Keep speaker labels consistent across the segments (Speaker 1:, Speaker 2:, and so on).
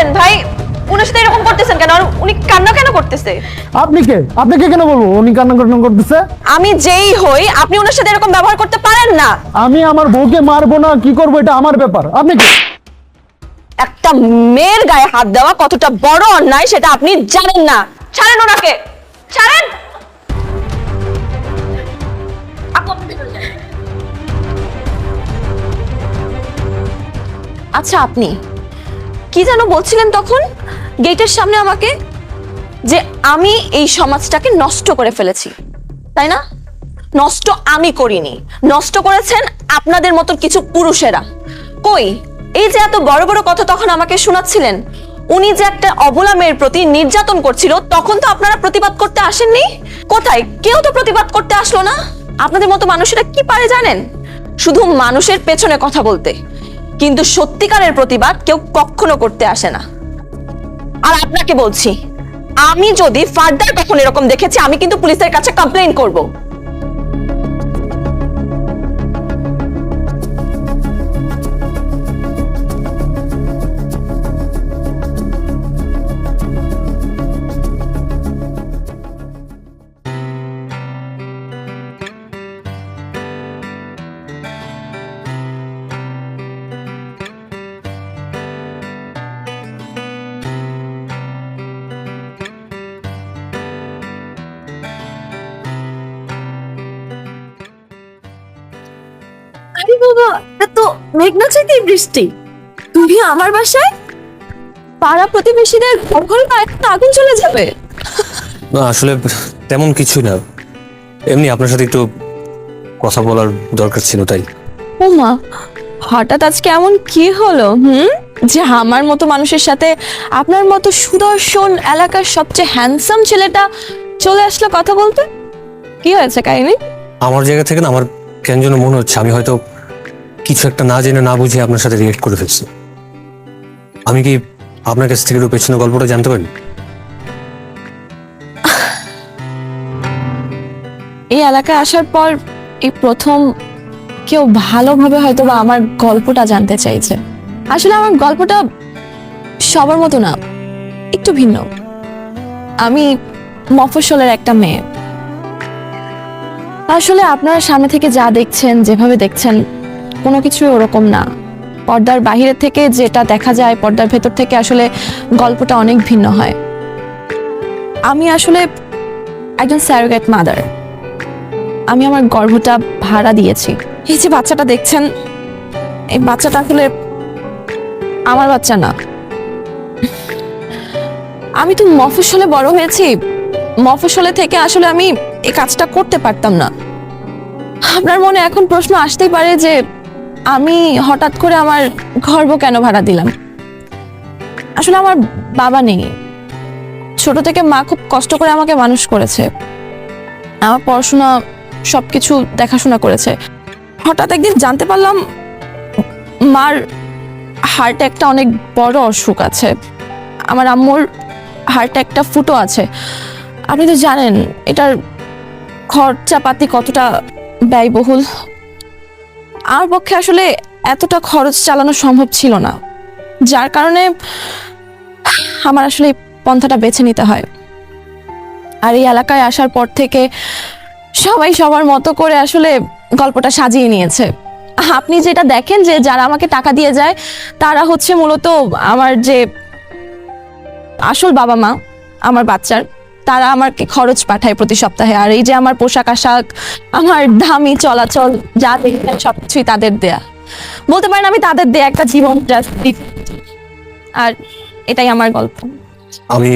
Speaker 1: বলবেন ভাই? উনার সাথে এরকম করতেছেন কেন? আর উনি কান্না কেন করতেছে?
Speaker 2: আপনি কে? আপনাকে কেন বলবো উনি কান্না করতেছে?
Speaker 1: আমি যেই হই, আপনি ওনার সাথে এরকম ব্যবহার করতে পারেন না।
Speaker 2: আমি আমার বউকে মারবো না কি করবো এটা আমার ব্যাপার। আপনি কে?
Speaker 1: একটা মেয়ের গায়ে হাত দেওয়া কতটা বড় অন্যায় সেটা আপনি জানেন না। ছাড়েন ওনাকে, ছাড়েন। আচ্ছা, আপনি কি যেন বলছিলেন তখন গেটের সামনে আমাকে? যে আমি এই সমাজটাকে নষ্ট করে ফেলেছি, তাই না? নষ্ট আমি করিনি, নষ্ট করেছেন আপনাদের মতো কিছু পুরুষেরা। কই, এই যে এত বড় বড় কথা তখন আমাকে শোনাচ্ছিলেন, উনি যে একটা অবলা মেয়ের প্রতি নির্যাতন করছিল, তখন তো আপনারা প্রতিবাদ করতে আসেননি। কোথায়? কেউ তো প্রতিবাদ করতে আসলো না। আপনাদের মতো মানুষেরা কি পারে জানেন? শুধু মানুষের পেছনে কথা বলতে, কিন্তু সত্যিকারের প্রতিবাদ কেউ কখনো করতে আসে না। আর আপনাকে বলছি, আমি যদি ফার্দার কখন এরকম দেখেছি, আমি কিন্তু পুলিশের কাছে কমপ্লেইন করব।
Speaker 3: আরে বাবা, এত মেঘনা চাইতেই বৃষ্টি। তুমি আমার বাসায়? পাড়া প্রতিবেশীদের ঘর ঘরে তো একটা আগুন চলে যাবে।
Speaker 4: না আসলে তেমন কিছু না, এমনি আপনার সাথে একটু কথা বলার দরকার ছিল তাই।
Speaker 1: ও মা, হঠাৎ আজকে এমন কি হলো যে আমার মতো মানুষের সাথে আপনার মতো সুদর্শন এলাকার সবচেয়ে হ্যান্ডসাম ছেলেটা চলে আসলো কথা বলতে? কি হয়েছে কাহিনী?
Speaker 4: আমার জায়গা থেকে না আমার কেন যেন মনে হচ্ছে আমি হয়তো কিছু একটা না জেনে না বুঝে আপনার সাথে রিয়েক্ট করে ফেলছি। আমি কি আপনার কাছ থেকে একটু পেছনের গল্পটা জানতে পারি?
Speaker 1: এই এলাকায় আসার পর এই প্রথম কেউ ভালোভাবে হয়তো বা আমার গল্পটা জানতে চাইছে। আসলে আমার গল্পটা সবার মতো না, একটু ভিন্ন। আমি মফস্বলের একটা মেয়ে। আসলে আপনারা সামনে থেকে যা দেখছেন, যেভাবে দেখছেন, কোনো কিছুই ওরকম না। পর্দার বাহিরের থেকে যেটা দেখা যায়, পর্দার ভেতর থেকে আসলে গল্পটা অনেক ভিন্ন হয়। আমি আসলে একজন স্যারোগেট মাদার। আমি আমার গর্ভটা ভাড়া দিয়েছি। এই যে বাচ্চাটা দেখছেন, এই বাচ্চাটা আসলে আমার বাচ্চা না। আমি তো মফস্বলে বড় হয়েছি। মফস্বলে থেকে আসলে আমি এই কাজটা করতে পারতাম না। আপনার মনে এখন প্রশ্ন আসতেই পারে যে আমি হঠাৎ করে আমার গর্ভ কেন ভাড়া দিলাম। আসলে আমার বাবা নেই। ছোট থেকে মা খুব কষ্ট করে আমাকে মানুষ করেছে, আমার পড়াশোনা সবকিছু দেখাশোনা করেছে। হঠাৎ একদিন জানতে পারলাম মার হার্টে একটা অনেক বড় অসুখ আছে। আমার আম্মুর হার্টে একটা ফুটো আছে। আপনি তো জানেন এটার খরচাপাতি কতটা ব্যয়বহুল। আমার পক্ষে আসলে এতটা খরচ চালানো সম্ভব ছিল না, যার কারণে আমার আসলে এই পন্থাটা বেছে নিতে হয়। আর এই এলাকায় আসার পর থেকে সবাই সবার মতো করে আসলে গল্পটা সাজিয়ে নিয়েছে। আপনি যেটা দেখেন যে যারা আমাকে টাকা দিয়ে যায় তারা হচ্ছে মূলত আমার যে আসল বাবা মা আমার বাচ্চার, তারা আমাকে খরচ পাঠায় প্রতি সপ্তাহে। আর এই যে আমার পোশাক আশাক, আমার দামি চলাচল যা দেখেন সবকিছুই তাদের দেয়া। বলতে পারেন আমি তাদের দেয়া একটা জীবন just দিচ্ছি। আর এটাই আমার গল্প।
Speaker 4: আমি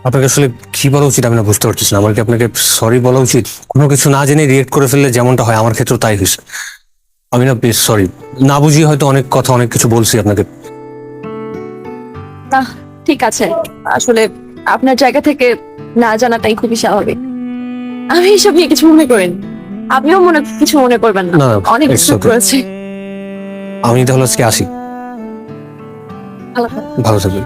Speaker 4: আপনাকে আসলে কি বলা উচিত আমি না বুঝতে পারতেছি না। আমার কি আপনাকে সরি বলা উচিত? কোনো কিছু না জেনে রিয়েক্ট করে ফেললে যেমনটা হয়, আমার ক্ষেত্রেও তাই হয়েছে। আমি না বেশ সরি, না বুঝিয়ে হয়তো অনেক কথা অনেক কিছু বলছি আপনাকে।
Speaker 3: না, ঠিক আছে। আসলে আপনার জায়গা থেকে না জানাটাই খুবই স্বাভাবিক। আমি এসব নিয়ে কিছু মনে করিনি, আপনিও কিছু মনে করবেন না।
Speaker 4: না,
Speaker 3: অনেক
Speaker 4: it's
Speaker 3: কিছু
Speaker 4: okay.
Speaker 3: করেছি।
Speaker 4: আমি তাহলে আজকে আসি।
Speaker 3: ভালো থাকবেন।
Speaker 4: ভালো থাকবেন।